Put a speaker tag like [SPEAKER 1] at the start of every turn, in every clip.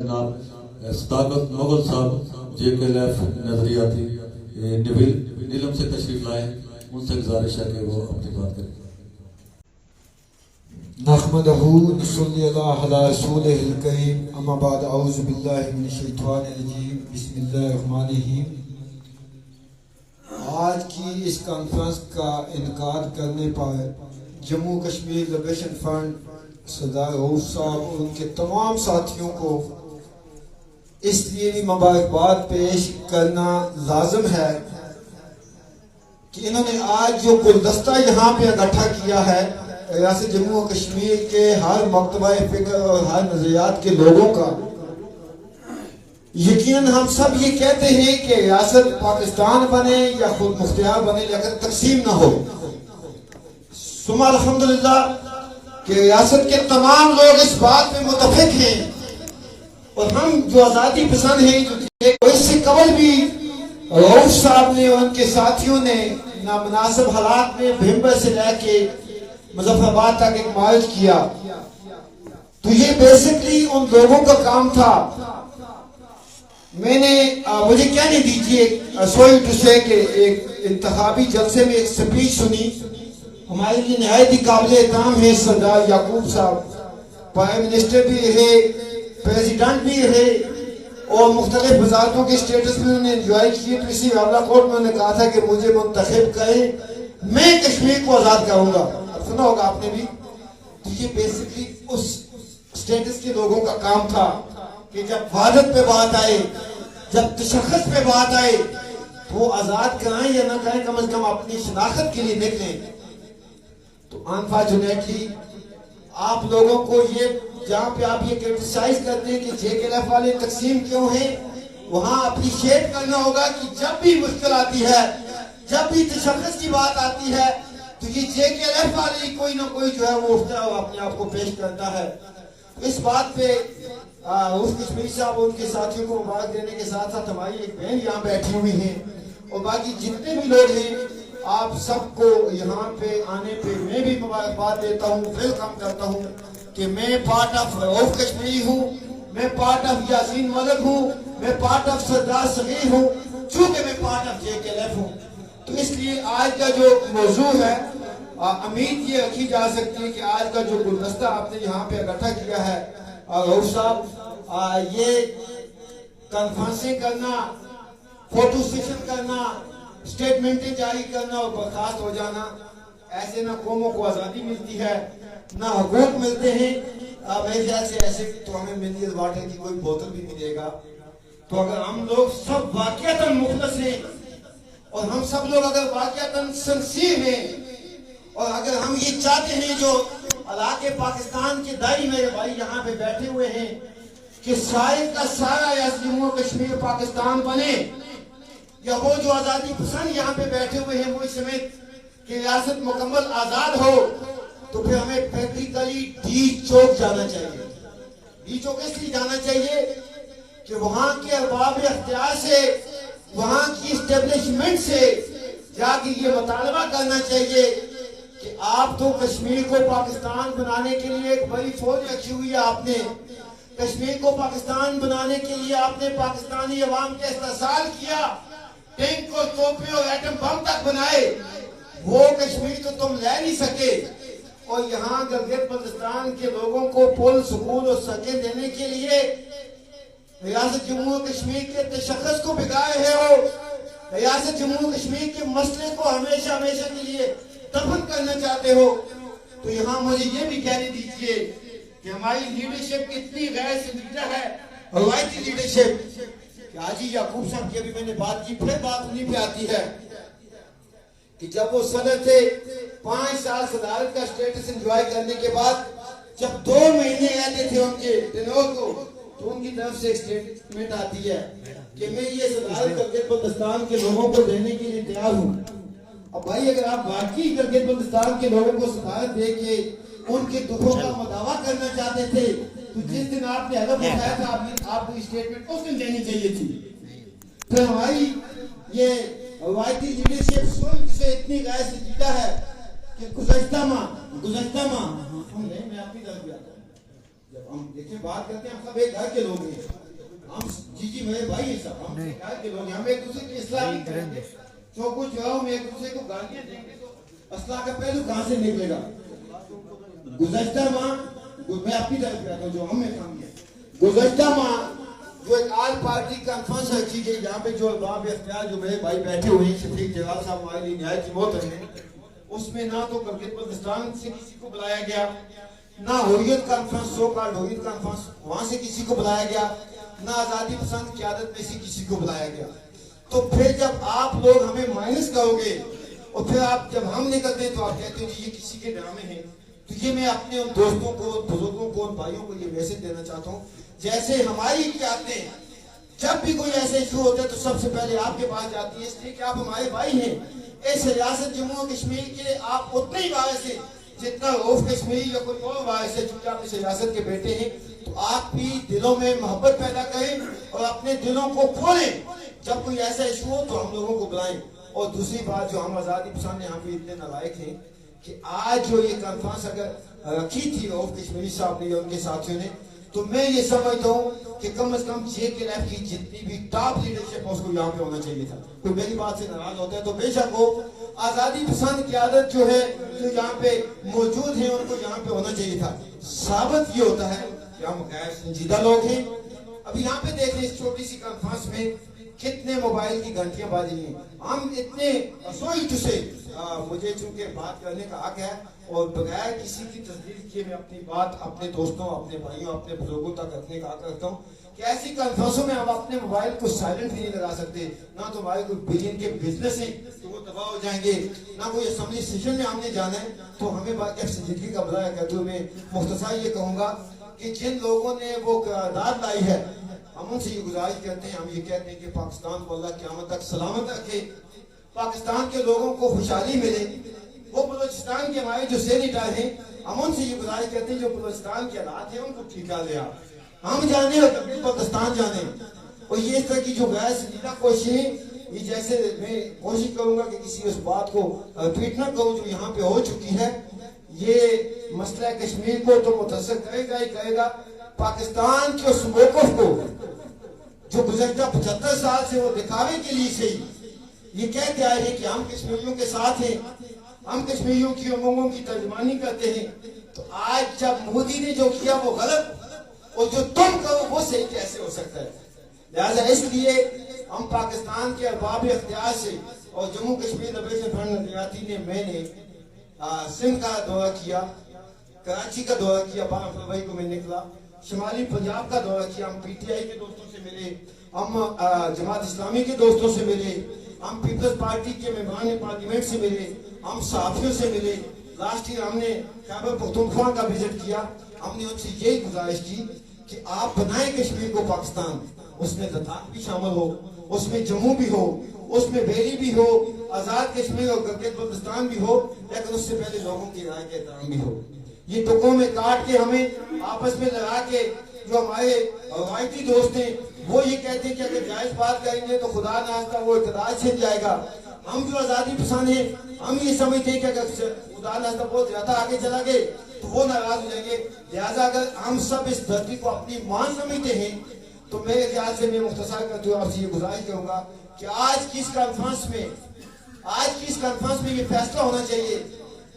[SPEAKER 1] جناب صداقت مغل صاحب JKLF نظریاتی نیلم سے تشریف لائے، ان سے گزارش ہے کہ وہ اپنی بات کریں۔
[SPEAKER 2] نحمدہ نصلی علی رسولہ الکریم، اما بعد، اعوذ باللہ من الشیطان الرجیم، بسم اللہ الرحمن الرحیم۔ آج کی اس کانفرنس کا انعقاد کرنے پر جموں کشمیر لبریشن فرنٹ سردار رؤف صاحب اور ان کے تمام ساتھیوں کو اس لیے بھی مبارکباد پیش کرنا لازم ہے کہ انہوں نے آج جو گلدستہ یہاں پہ اکٹھا کیا ہے ریاست جموں و کشمیر کے ہر مکتبہ فکر اور ہر نظریات کے لوگوں کا، یقیناً ہم سب یہ کہتے ہیں کہ ریاست پاکستان بنے یا خود مختار بنے لیکن تقسیم نہ ہو۔ ثم الحمدللہ کہ ریاست کے تمام لوگ اس بات میں متفق ہیں، اور ہم جو آزادی پسند ہیں جو اس سے قبل بھی رؤف صاحب نے اور ان کے ساتھیوں نے نامناسب حالات میں بھمبر سے لے کے مظفر آباد تک ایک مارچ کیا، تو یہ بیسکلی ان لوگوں کا کام تھا۔ میں نے مجھے کہنے دیجیے سوری ٹو سے کہ ایک انتخابی جلسے میں ایک سپیچ سنی، ہمارے لیے نہایت ہی قابل احترام ہے سردار یعقوب صاحب، پرائم منسٹر بھی رہے، پریزیڈنٹ بھی رہے، اور مختلف وزارتوں کے اسٹیٹس میں انہوں نے انجوائے کیے، تو اسی حوالہ کوٹ میں انہوں نے کہا تھا کہ مجھے منتخب کریں، میں کشمیر کو آزاد کروں گا۔ سنا ہوگا آپ نے بھی، تو یہ بیسکلی اس اسٹیٹس کے لوگوں کا کام تھا کہ جب وحدت پہ بات آئے، جب تشخص پہ بات آئے، تو وہ آزاد کرائیں یا نہ کریں، کم از کم اپنی شناخت کے لیے نکلیں۔ تو انفارچونیٹلی آپ لوگوں کو یہ جہاں پہ آپ یہ کرٹیسائز کرتے ہیں کہ JKLF والے تقسیم کیوں ہیں، وہاں اپریشیٹ کرنا ہوگا کہ جب بھی مشکل آتی ہے، جب بھی تشخص کی بات آتی ہے، تو یہ JKLF والے ہی کوئی نہ کوئی جو ہے وہ اٹھتا ہے، وہ اپنے آپ کو پیش کرتا ہے۔ اس بات پہ رؤف کشمیری صاحب اور ان کے ساتھیوں کو مبارک دینے کے ساتھ ساتھ ہماری ایک بہن یہاں بیٹھی ہوئی ہیں، اور باقی جتنے بھی لوگ ہیں، آپ سب کو یہاں پہ آنے پہ میں بھی مبارکباد دیتا ہوں، ویلکم کرتا ہوں کہ میں پارٹ آف رؤف کشمیری ہوں، میں پارٹ آف یاسین ملک ہوں، میں پارٹ آف سردار صغیر ہوں، چونکہ میں پارٹ آف JKLF ہوں۔ تو اس لیے آج کا جو موضوع ہے، امید یہ رکھی جا سکتی ہے کہ آج کا جو گلدستہ آپ نے یہاں پہ اکٹھا کیا ہے رؤف صاحب، یہ کانفرنسیں کرنا، فوٹو سیشن کرنا، سٹیٹمنٹیں جاری کرنا اور برخاست ہو جانا، ایسے نہ قوموں کو آزادی ملتی ہے نہ حقوق ملتے ہیں۔ میرے خیال سے ایسے تو ہمیں منرل واٹر کی کوئی بوتل بھی ملے گا۔ تو اگر ہم لوگ سب واقعتاً مخلص ہیں، اور ہم سب لوگ اگر واقعتاً سنسیر ہیں، اور اگر ہم یہ چاہتے ہیں جو علاقے پاکستان کے دائی میرے بھائی یہاں پہ بیٹھے ہوئے ہیں کہ سارے کا سارا ریاست جموں کشمیر پاکستان بنے، یا وہ جو آزادی پسند یہاں پہ بیٹھے ہوئے ہیں وہ اس سمیت کہ ریاست مکمل آزاد ہو، تو پھر ہمیں پریکٹیکلی ڈی چوک جانا چاہیے۔ ڈی چوک اس لیے جانا چاہیے کہ وہاں کے ارباب اختیار سے، وہاں کی اسٹیبلشمنٹ سے جا کے یہ مطالبہ کرنا چاہیے کہ آپ تو کشمیر کو پاکستان بنانے کے لیے ایک بڑی فوج رکھی ہوئی ہے، آپ نے کشمیر کو پاکستان بنانے کے لیے آپ نے پاکستانی عوام کا استحصال کیا، ٹینک اور توپیں اور ایٹم بم تک بنائے، وہ کشمیر تو تم لے نہیں سکے، اور یہاں گلگت بلتستان کے لوگوں کو پل، سکول اور سڑکیں دینے کے لیے ریاست جموں و کشمیر کے تشخص کو بگاڑ رہے ہو، ریاست جموں و کشمیر کے مسئلے کو ہمیشہ ہمیشہ کے لیے دفن کرنا چاہتے ہو۔ تو یہاں مجھے یہ بھی کہنے دیجئے کہ ہماری لیڈرشپ اتنی غیر سنجیدہ ہے، روایتی لیڈرشپ، کہ حاجی یعقوب صاحب کی ابھی میں نے بات کی، پھر بات انہیں پہ آتی ہے کہ جب وہ صدر تھے، 5 سال صدارت کا سٹیٹس انجوائے کرنے کے بعد جب 2 مہینے رہتے تھے ان کے ٹینور کو، تو ان کی طرف سے ایک سٹیٹمنٹ آتی ہے کہ میں یہ صدارت گلگت بلتستان کے لوگوں کو دینے کے لیے تیار ہوں۔ اب بھائی اگر آپ واقعی گلگت بلتستان کے لوگوں کو صدارت دے کے ان کے دکھوں کا مداوع کرنا چاہتے تھے، تو جس دن آپ نے حلف اٹھایا تھا آپ کو اسٹیٹمنٹ اس دن دینی چاہیے تھی۔ پھر ہماری یہ روایتی لیڈرشپ سوچ سے اتنی غیر سنجیدہ ہے کہ گزشتہ ماہ میں آپ کی طرف بھی آتا ہوں، جب ہم دیکھیں بات کرتے ہیں ہم سب ایک گھر کے لوگ ہیں, ہم جی میرے بھائی ہیں سب, ہم ایک گھر کے لوگ ہیں, ہم ایک دوسرے کی اصلاح نہیں کریں گے. جو کچھ جو ہم ایک دوسرے کو گالیاں دیں گے تو اصلاح کا پہلو کہاں سے نکلے گا. گزشتہ ماہ میں اپنی طرف کہتا ہوں جو ہم نے کام کیا, گزشتہ ماہ جو ایک آل پارٹی کانفرنس رکھی گئی جہاں پہ جو باب اختیار جو میرے بھائی بیٹھے ہوئے ہیں شفیق جلال صاحب ہمارے لیے نہایت محترم ہیں, اس میں نہ تو گلگت بلتستان سے کسی کو بلایا گیا, نہ ہوریت کانفرنس سو کارڈ ہوریت کانفرنس وہاں سے کسی کو بلایا گیا, نہ آزادی پسند قیادت میں سے کسی کو بلایا گیا. تو پھر جب آپ لوگ ہمیں مائنس کرو گے اور پھر آپ جب ہم نکلتے ہیں تو آپ کہتے ہیں یہ کسی کے ڈرامے ہیں, تو یہ میں اپنے ان دوستوں کو, بزرگوں کو, ان بھائیوں کو یہ میسج دینا چاہتا ہوں, جیسے ہماری قیادتیں جب بھی کوئی ایسے ایشو ہوتا ہے تو سب سے پہلے آپ کے پاس جاتی ہے, اس لیے کہ آپ ہمارے بھائی ہیں. اس ریاست جموں و کشمیر کے آپ اتنے ہی باعث ہیں جتنا روف کشمیر یا کوئی اور باعث ہے, چونکہ آپ اس ریاست کے بیٹے ہیں. تو آپ بھی دلوں میں محبت پیدا کریں اور اپنے دلوں کو کھولیں, جب کوئی ایسا ایشو ہو تو ہم لوگوں کو بلائیں. اور دوسری بات جو ہم آزادی پسند یہاں پہ اتنے نالائق ہیں کہ آج جو یہ کانفرنس اگر رکھی تھی روف کشمیری صاحب نے یا ان کے ساتھیوں نے, تو میں یہ سمجھتا ہوں کہ کم از کم جے کے لیف کی جتنی بھی ٹاپ لیڈرشپ ہے اس کو یہاں پہ ہونا چاہیے تھا. کوئی میری بات سے ناراض ہوتا ہے تو بے شک وہ آزادی پسند قیادت جو ہے جو یہاں پہ موجود ہیں ان کو یہاں پہ ہونا چاہیے تھا. ثابت یہ ہوتا ہے کہ ہم غیر سنجیدہ لوگ ہیں. اب یہاں پہ دیکھ لیں اس چھوٹی سی کانفرنس میں کتنے موبائل کی گھنٹیاں بازی ہیں. ہم اتنے سوئی سے مجھے چونکہ بات کرنے کا حق ہے اور بغیر کسی کی تصدیق کیے میں اپنی بات اپنے دوستوں, اپنے بھائیوں, اپنے بزرگوں تک رکھنے کا حق رکھتا ہوں کہ ایسی کانفرنسوں میں ہم اپنے موبائل کو سائلنٹ بھی نہیں لگا سکتے. نہ تو ہمارے کوئی بلین کے بزنس ہیں تو وہ تباہ ہو جائیں گے, نہ کوئی اسمبلی سیشن میں ہم نے جانا ہے تو ہمیں باقی سنجیدگی کا بلایا کرتے ہوئے میں مختصر یہ کہوں گا کہ جن لوگوں نے وہ قرارداد لائی ہے ہم ان سے یہ گزارش کرتے ہیں, ہم یہ کہتے ہیں کہ پاکستان کو اللہ قیامت تک سلامت رکھے, پاکستان کے لوگوں کو خوشحالی ملے. وہ بلوچستان کے ہمارے جو سینیٹر ہیں ہم ان سے یہ گزارش کرتے ہیں جو بلوچستان کے حالات ہیں ان کو ٹھیک کر لیا, ہم جانے اور پاکستان جانے. اور یہ اس طرح کی جو غیر سنجیدہ کوششیں, یہ جیسے میں کوشش کروں گا کہ کسی اس بات کو ٹویٹ نہ کروں جو یہاں پہ ہو چکی ہے, یہ مسئلہ کشمیر کو تو متاثر کرے گا ہی کرے گا. پاکستان کے اس موقف کو جو گزشتہ 75 سال سے وہ دکھاوے کے لیے صحیح یہ کہتے آئے ہیں کہ ہم کشمیریوں کے ساتھ ہیں, ہم کشمیریوں کی امنگوں کی ترجمانی کرتے ہیں, تو آج جب مودی نے جو کیا وہ غلط اور جو تم کرو وہ صحیح کیسے ہو سکتا ہے. لہذا اس لیے ہم پاکستان کے ارباب اختیار سے اور جموں کشمیر لبریشن فرنٹ نظریاتی نے میں نے سندھ کا دورہ کیا, کراچی کا دورہ کیا, 12 فروری کو میں نکلا, شمالی پنجاب کا دورہ کیا, ہم پی ٹی آئی کے دوستوں سے ملے, ہم جماعت اسلامی کے دوستوں سے ملے, ہم پیپلز پارٹی کے ممبران پارلیمنٹ سے ملے, ہم صحافیوں سے ملے. لاسٹ ایئر ہم نے خیبر پختونخوا کا وزٹ کیا. ہم نے ان سے یہی گزارش کی کہ آپ بنائیں کشمیر کو پاکستان, اس میں لداخ بھی شامل ہو, اس میں جموں بھی ہو, اس میں بیری بھی ہو, آزاد کشمیر اور گلگت بلتستان بھی ہو, لیکن اس سے پہلے لوگوں کی رائے کا احترام بھی ہو. یہ ٹکوں میں کاٹ کے ہمیں آپس میں لگا کے جو ہمارے روایتی دوست ہیں وہ یہ کہتے ہیں کہ اگر جائز بات کریں گے تو خدا نخواستہ وہ اقتدار چھن جائے گا. ہم جو آزادی پسند ہیں ہم یہ سمجھتے ہیں کہ اگر خدا نخواستہ بہت زیادہ آگے چلا گئے تو وہ ناراض ہو جائیں گے. لہٰذا اگر ہم سب اس دھرتی کو اپنی ماں سمجھتے ہیں تو میرے خیال سے میں مختصر کرتے ہوئے آپ سے یہ گزارش کروں گا کہ آج کی اس کانفرنس میں یہ فیصلہ ہونا چاہیے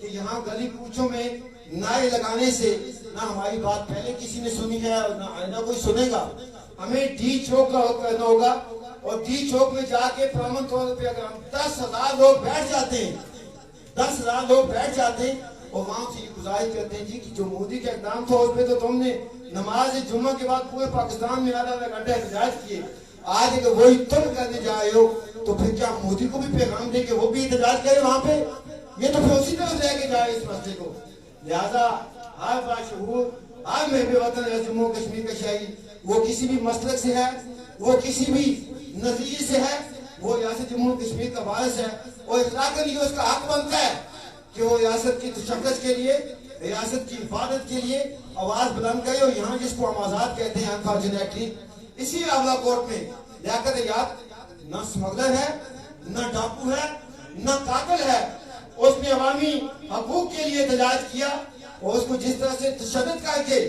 [SPEAKER 2] کہ یہاں گلی کوچوں میں نعرے لگانے سے نہ ہماری بات پہلے کسی نے سنی ہے اور نہ آئندہ کوئی سنے گا. ہمیں ڈی چوک کا حق کرنا ہوگا اور ڈی چوک میں جا کے پرامن طور پہ اگر ہم 10,000 لوگ بیٹھ جاتے ہیں 10,000 لوگ بیٹھ جاتے ہیں اور وہاں سے یہ گزارش کرتے ہیں جی کہ جو مودی کا اقدام تھا اس پہ تو تم نے نماز جمعہ کے بعد پورے پاکستان میں آدھا گھنٹہ احتجاج کیے, آج اگر وہی تم کرنے جا رہے ہو تو پھر کیا مودی کو بھی پیغام دے کہ وہ بھی احتجاج کرے وہاں پہ؟ یہ تو پھر اسی طرح لے کے جائے اس مسئلے کو. لہذا ہر باشعور ہر محب وطن جموں کشمیر کا شہری وہ کسی بھی مسلک سے ہے, وہ کسی بھی نظریے سے ہے, وہ ریاست جموں کشمیر کا وارث ہے اور اطلاقاً یہ اس کا حق بنتا ہے کہ وہ ریاست کی تشخص کے لیے, ریاست کی حفاظت کے لیے آواز بلند کرے. اور یہاں جس کو ہم آزاد کہتے ہیں انفارچونیٹلی اسی راولہ کوٹ میں لیاقت یاد نہ سمگلر ہے, نہ ڈاکو ہے, نہ قاتل ہے. اس نے عوامی حقوق کے لیے احتجاج کیا اور اس کو جس طرح سے تشدد کر کے